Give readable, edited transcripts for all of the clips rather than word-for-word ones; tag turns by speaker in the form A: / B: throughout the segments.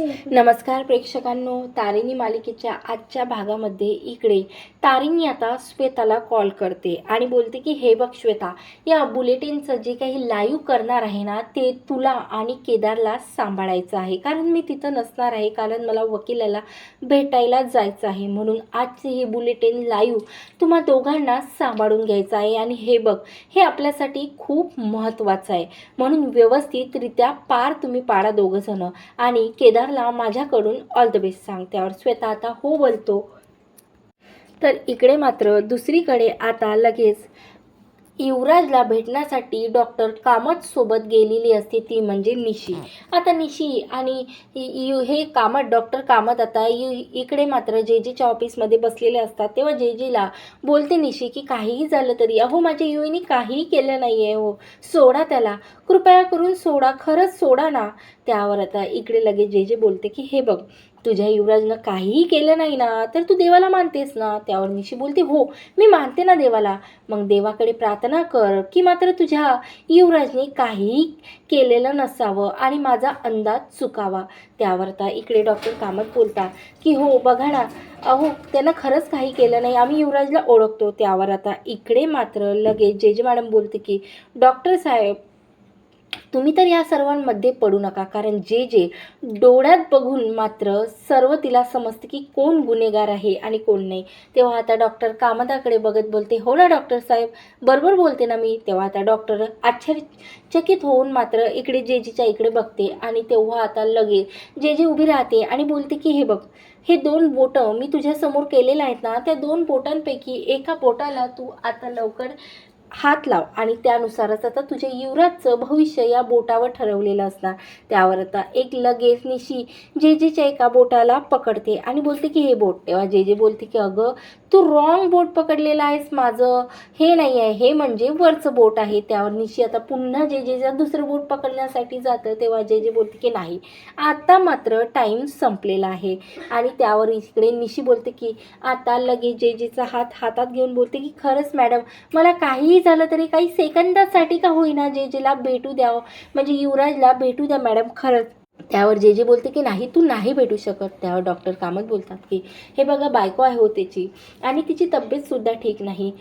A: नमस्कार प्रेक्षकांनो, तारिणी मालिकेच्या आजच्या भागामध्ये इकडे तारिणी आता श्वेताला कॉल करते आणि बोलते की हे बघ श्वेता, या बुलेटिनचं जे काही लाईव्ह करणार आहे ना ते तुला आणि केदारला सांभाळायचं आहे, कारण मी तिथं नसणार आहे, कारण मला वकिलाला भेटायला जायचं आहे. म्हणून आजचे हे बुलेटिन लाईव्ह तुम्हा दोघांना सांभाळून घ्यायचं आहे आणि हे बघ, हे आपल्यासाठी खूप महत्त्वाचं आहे, म्हणून व्यवस्थितरित्या पार तुम्ही पाडा दोघंजणं. आणि केदारला माझ्याकडून ऑल द बेस्ट सांग. त्यावर श्वेता आता हो बोलतो. तर इकडे मात्र दुसरीकडे आता लगेच युवराजला भेटण्यासाठी डॉक्टर कामत सोबत गेलेली असते, ती म्हणजे निशी. आता निशी आणि हे कामत, डॉक्टर कामत आता इकडे मात्र जेजेच्या ऑफिसमध्ये बसलेले असतात. तेव्हा जेजेला बोलते निशी की काहीही झालं तरी अहो माझ्या युईने काहीही केलं नाही आहे, हो सोडा त्याला, कृपया करून सोडा, खरंच सोडा ना. त्यावर आता इकडे लगेच जेजे बोलते की हे बघ, तुझ्या युवराजनं काहीही केलं नाही ना तर तू देवाला मानतेस ना. त्यावर निशी बोलते हो मी मानते ना देवाला. मग देवाकडे प्रार्थना कर की मात्र तुझ्या युवराजने काहीही केलेलं नसावं आणि माझा अंदाज चुकावा. त्यावर आता इकडे डॉक्टर कामत बोलतात की हो बघा ना, अहो त्यानं खरंच काही केलं नाही, आम्ही युवराजला ओळखतो. त्यावर आता इकडे मात्र लगेच जेजे मॅडम बोलते की डॉक्टर साहेब तुम्ही तर या सर्वांमध्ये पडू नका, कारण जे जे डोळ्यात बघून मात्र सर्व तिला समजते की कोण गुन्हेगार आहे आणि कोण नाही. तेव्हा आता डॉक्टर कामताकडे बघत बोलते हो ना डॉक्टर साहेब, बरोबर बोलते ना मी. तेव्हा आता डॉक्टर आश्चर्यचकित होऊन मात्र इकडे जेजीच्या इकडे बघते आणि तेव्हा आता लगेच जे उभी राहते आणि बोलते की हे बघ, हे 2 बोटं मी तुझ्यासमोर केलेलं आहेत ना, त्या 2 बोटांपैकी एका बोटाला तू आता लवकर हात लाव आणि त्यानुसारच आता तुझ्या युवराजचं भविष्य या बोटावर ठरवलेलं असणार. त्यावर आता एक लगेच निशी जेजेच्या एका बोटाला पकडते आणि बोलते की हे बोट. तेव्हा जेजे बोलते की अगं तू रॉंग बोट पकडलेलं आहेस, माझं हे नाही आहे, हे म्हणजे वरचं बोट आहे. त्यावर निशी आता पुन्हा जेजेचं दुसरं बोट पकडण्यासाठी जातं. तेव्हा जेजे बोलते की नाही, आता मात्र टाईम संपलेला आहे. आणि त्यावर इकडे निशी बोलते की आता लगेच जेजेचा हात हातात घेऊन बोलते की खरंच मॅडम, मला काहीही झालं तरी काही सेकंदासाठी का होईना जेजेला भेटू द्यावं, म्हणजे युवराजला भेटू द्या मॅडम खरंच. त्यावर जेजे बोलते की नाही तू नाही भेटू शकत. त्यावर डॉक्टर कामत बोलतात की हे बघा बायको आहे हो त्याची आणि तिची तब्येतसुद्धा ठीक नाही,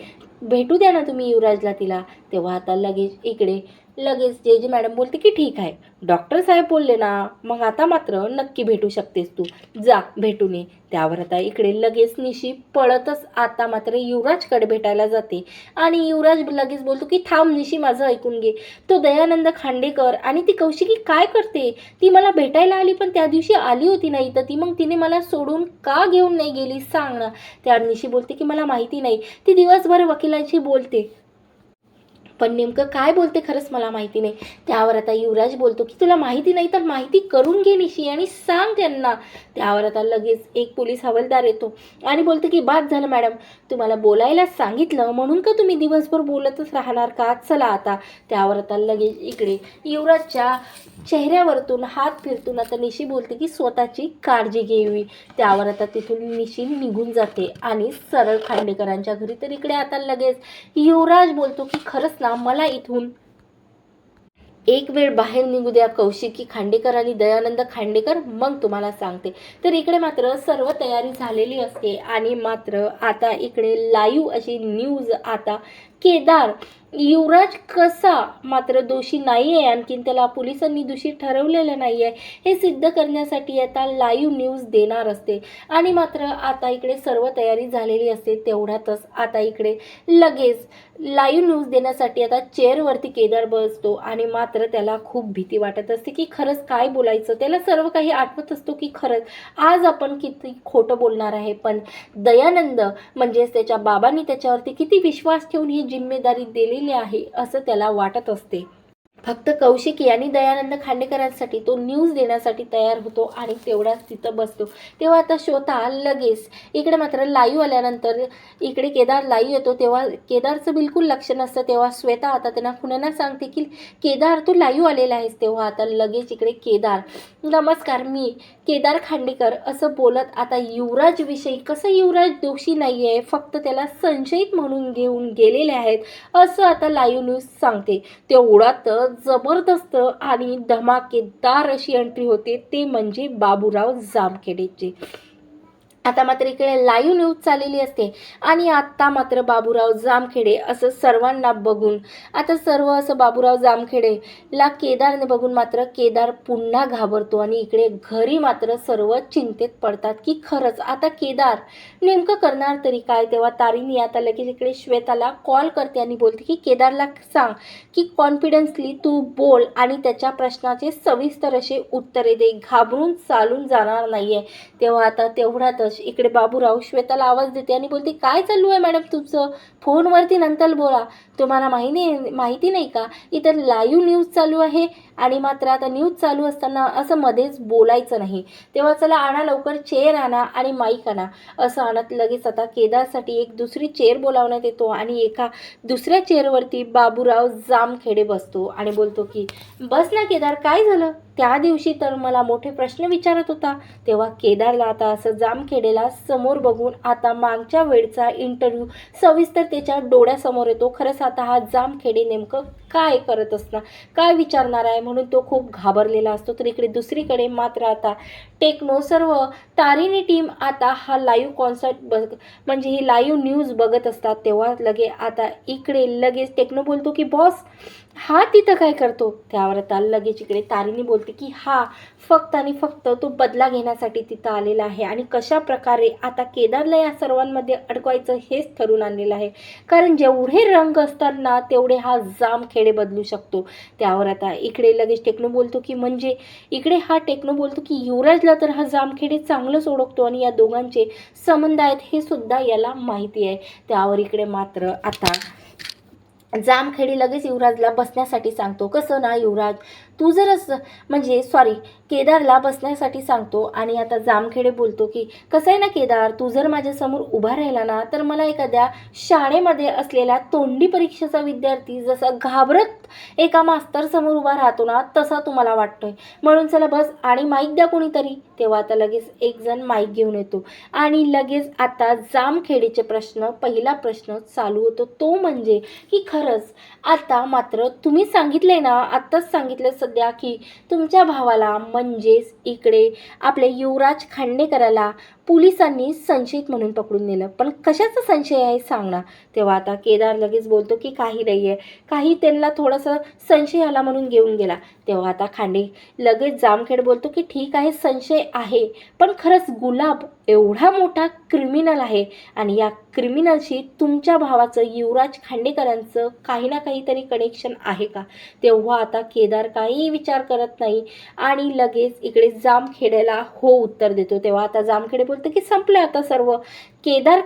A: भेटू द्या ना तुम्ही युवराजला तिला. तेव्हा आता लगेच जेजे मॅडम बोलते की ठीक आहे, डॉक्टर साहेब बोलले ना, मग आता मात्र नक्की भेटू शकतेस तू, जा भेटून ये. त्यावर आता इकडे लगेच निशी पळतच आता मात्र युवराजकडे भेटायला जाते आणि युवराज लगेच बोलतो की थांब निशी, माझं ऐकून घे, तो दयानंद खांडेकर आणि ती कौशिकी काय करते, ती मला भेटायला आली पण त्या दिवशी आली होती नाही तर ती मग तिने मला सोडून का घेऊन नाही गेली सांग ना. त्यावर निशी बोलते की मला माहिती नाही, ती दिवसभर वकिलांशी बोलते पण नेमकं काय बोलते खरंच मला माहिती नाही. त्यावर आता युवराज बोलतो की तुला माहिती नाही तर माहिती करून घे निशी आणि सांग त्यांना. त्यावर आता लगेच एक पोलीस हवालदार येतो आणि बोलतो की बाद झालं मॅडम, तुम्हाला बोलायला सांगितलं म्हणून का तुम्ही दिवसभर बोलतच राहणार का, चला आता. त्यावर आता लगेच इकडे युवराजच्या चेहऱ्यावरतून हात फिरतून आता निशी बोलते की स्वतःची काळजी घ्यावी. त्यावर आता तिथून निशी निघून जाते आणि सरळ खांडेकरांच्या घरी. तर इकडे आता लगेच युवराज बोलतो की खरंच ना, मला इथून एक वेळ बाहेर निघू द्या कौशिकी खांडेकर आणि दयानंद खांडेकर, मग तुम्हाला सांगते. तर इकडे मात्र सर्व तयारी झालेली असते आणि मात्र आता इकडे लाईव्ह अशी न्यूज आता केदार युवराज कसा मात्र दोषी नाही आहे, आणखीन त्याला पोलिसांनी दोषी ठरवलेलं नाही आहे हे सिद्ध करण्यासाठी आता लाईव्ह न्यूज देणार असते. आणि मात्र आता इकडे सर्व तयारी झालेली असते. तेवढ्यातच आता इकडे लगेच लाईव्ह न्यूज देण्यासाठी आता चेअरवरती केदार बसतो आणि मात्र त्याला खूप भीती वाटत असते की खरंच काय बोलायचं. त्याला सर्व काही आठवत असतो की खरंच आज आपण किती खोटं बोलणार आहे, पण दयानंद म्हणजेच त्याच्या बाबांनी त्याच्यावरती किती विश्वास ठेवून ही जिम्मेदारी दिलेली आहे असं त्याला वाटत असते. फक्त कौशिकी आणि दयानंद खांडेकरांसाठी तो न्यूज देण्यासाठी तयार होतो आणि तेवढाच तिथं बसतो. तेव्हा आता श्वेता लगेच इकडे मात्र लाईव्ह आल्यानंतर इकडे केदार लाईव्ह येतो तेव्हा केदारचं बिलकुल लक्ष नसतं. तेव्हा श्वेता आता त्यांना कुणाला सांगते की केदार तू लाईव्ह आलेला आहेस. तेव्हा आता लगेच इकडे केदार नमस्कार मी केदार खांडेकर असं बोलत आता युवराजविषयी, कसं युवराज दोषी नाही आहे, फक्त त्याला संशयित म्हणून घेऊन गेलेले आहेत असं आता लाईव्ह न्यूज सांगते. तेवढ्यातच जबरदस्त आणि धमाकेदार अशी एंट्री होते, ते म्हणजे बाबूराव जामखेडेची. आता मात्र इकडे लाईव्ह न्यूज चाललेली असते आणि आत्ता मात्र बाबूराव जामखेडे असं सर्वांना बघून, आता सर्व असं बाबूराव जामखेडेला केदारने बघून मात्र केदार पुन्हा घाबरतो आणि इकडे घरी मात्र सर्व चिंतेत पडतात की खरंच आता केदार नेमकं करणार तरी काय. तेव्हा तारिणी आता लगेच इकडे श्वेताला कॉल करते आणि बोलते की केदारला सांग की कॉन्फिडन्सली तू बोल आणि त्याच्या प्रश्नाचे सविस्तर असे उत्तरे दे, घाबरून चालून जाणार नाहीये. तेव्हा आता तेवढ्यातच इकडे बाबूराव श्वेताला आवाज देते आणि बोलते, काय चालू आहे मॅडम तुमचं, फोनवरती नंतर बोला, तुम्हाला माहिती नाही का इथं लाईव्ह न्यूज चालू आहे आणि मात्र आता न्यूज चालू असताना असं मध्येच बोलायचं नाही. तेव्हा चला आणा लवकर चेअर आणा आणि माईक आणा. असं आणत लगेच आता केदारसाठी एक दुसरी चेअर बोलावण्यात येतो आणि एका दुसऱ्या चेअरवरती बाबूराव जामखेडे बसतो आणि बोलतो की बस ना केदार, काय झालं, त्या दिवशी तर मला मोठे प्रश्न विचारत होता. तेव्हा केदारला आता असं जामखेडेला समोर बघून आता मागच्या वेळचा इंटरव्ह्यू सविस्तर त्याच्या डोळ्यासमोर येतो. खरंच आता हा जामखेडे नेमकं काय करत असणार, काय विचारणार आहे म्हणून तो खूप घाबरलेला असतो. तर इकडे दुसरीकडे मात्र आता टेक्नो सर्व तारिणी टीम आता हा लाईव्ह कॉन्सर्ट म्हणजे ही लाईव्ह न्यूज बघत असतात. तेव्हा आता इकडे लगेच टेक्नो बोलतो की बॉस हा तिथं काय करतो. त्यावर आता लगेच इकडे तारिणी बोलते की हा फक्त आणि फक्त तो बदला घेण्यासाठी तिथं आलेला आहे आणि कशा प्रकारे आता केदारला या सर्वांमध्ये अडकवायचं हेच ठरवून आणलेलं आहे. कारण जेवढे रंग असतात ना तेवढे हा जामखेडे बदलू शकतो. त्यावर आता इकडे लगेच टेक्नो बोलतो की म्हणजे इकडे हा टेक्नो बोलतो की युवराजला तर हा जामखेडे चांगलंच ओळखतो आणि या दोघांचे संबंध आहेत हे सुद्धा याला माहिती आहे. त्यावर इकडे मात्र आता जामखेडे लगेच युवराजला बसण्यासाठी सांगतो. कसं ना युवराज, तू जर म्हणजे केदारला बसण्यासाठी सांगतो आणि आता जामखेडे बोलतो की कसं आहे ना केदार, तू जर माझ्यासमोर उभा राहिला ना तर मला एखाद्या शाळेमध्ये असलेला तोंडी परीक्षेचा विद्यार्थी जसा घाबरत एका मास्तरसमोर उभा राहतो ना तसा तुम्हाला वाटतोय, म्हणून चला बस आणि माईक द्या कोणीतरी. तेव्हा आता लगेच एक जण माईक घेऊन येतो आणि लगेच आता जामखेडेचे पहिला प्रश्न चालू होतो, तो म्हणजे की खरंच आता मात्र तुम्ही सांगितले ना, आत्ताच सांगितलं सध्या की तुमच्या भावाला म्हणजेच इकडे आपले युवराज खांडेकराला पोलिसांनी संशयित म्हणून पकडून नेलं, पण कशाचा संशय आहे सांग ना. तेव्हा आता केदार लगेच बोलतो की काही नाही आहे, काही त्यांना थोडंसं संशय आला म्हणून घेऊन गेला. तेव्हा आता लगेच जामखेड बोलतो की ठीक आहे संशय आहे, पण खरंच गुलाब एवढा मोठा क्रिमिनल आहे आणि या क्रिमिनलशी तुमच्या भावाचं युवराज खांडेकरांचं काही ना काहीतरी कनेक्शन आहे का. तेव्हा आता केदार काही विचार करत नाही आणि लगेच इकडे जामखेडेला हो उत्तर देतो. तेव्हा आता जामखेडे बोलतो की संपलं आता सर्व. केदार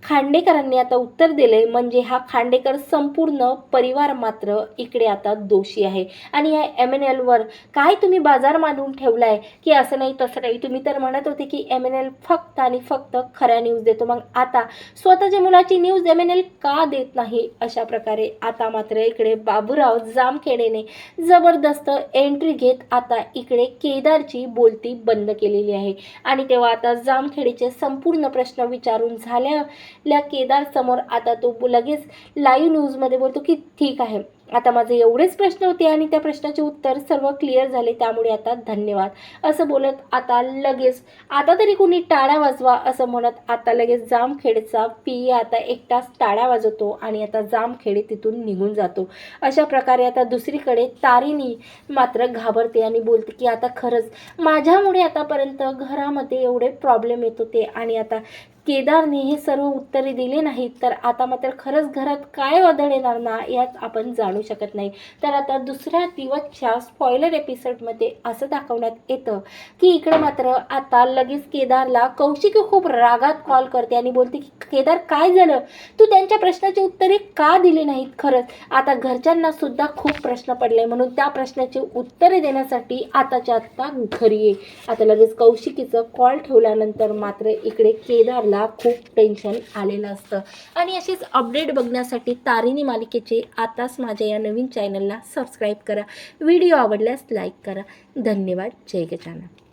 A: खांडेकरांनी आता उत्तर दिले म्हणजे हा खांडेकर संपूर्ण परिवार मात्र इकडे आता दोषी आहे आणि या MNLवर काय तुम्ही बाजार मांडून ठेवलाय की असं नाही तसं नाही. तुम्ही तर म्हणत होते की MNL फक्त आणि फक्त खऱ्या न्यूज देतो, मग आता स्वतःच्या मुलाची न्यूज MNL का देत नाही. अशा प्रकारे आता मात्र इकडे बाबूराव जामखेडेने जबरदस्त एंट्री घेत आता इकडे केदारची बोलती बंद केलेली आहे आणि तेव्हा आता जामखेडेचे संपूर्ण प्रश्न विचारून झाल्या केदार समोर आता तो लगेच लाईव्ह न्यूजमध्ये बोलतो की ठीक आहे, आता माझे एवढेच प्रश्न होते आणि त्या प्रश्नाचे उत्तर सर्व क्लिअर झाले, त्यामुळे आता धन्यवाद असं बोलत आता लगेच आता तरी कोणी टाळ्या वाजवा असं म्हणत आता लगेच जामखेडेचा PA आता एकटाच टाळ्या वाजवतो आणि आता जामखेडे तिथून निघून जातो. अशा प्रकारे आता दुसरीकडे तारिणी मात्र घाबरते आणि बोलते की आता खरंच माझ्यामुळे आतापर्यंत घरामध्ये एवढे प्रॉब्लेम येत होते आणि आता केदारने हे सर्व उत्तरे दिले नाहीत तर आता मात्र खरंच घरात काय वादळ येणार ना यात आपण जाणू शकत नाही. तर आता दुसऱ्या दिवसच्या स्पॉइलर एपिसोडमध्ये असं दाखवण्यात येतं की इकडे मात्र आता लगेच केदारला कौशिकी खूप रागात कॉल करते आणि बोलते की केदार काय झालं, तू त्यांच्या प्रश्नाची उत्तरे का दिली नाहीत. खरंच आता घरच्यांना सुद्धा खूप प्रश्न पडले म्हणून त्या प्रश्नाची उत्तरे देण्यासाठी आताच्या आत्ता घरी ये. आता लगेच कौशिकीचं कॉल ठेवल्यानंतर मात्र इकडे केदारला खूप टेन्शन आलेलं असतं. आणि अशीच अपडेट बघण्यासाठी तारिणी मालिकेचे आताच माझ्या या नवीन चॅनलला सबस्क्राईब करा. व्हिडिओ आवडल्यास लाईक करा. धन्यवाद. जय गजानन.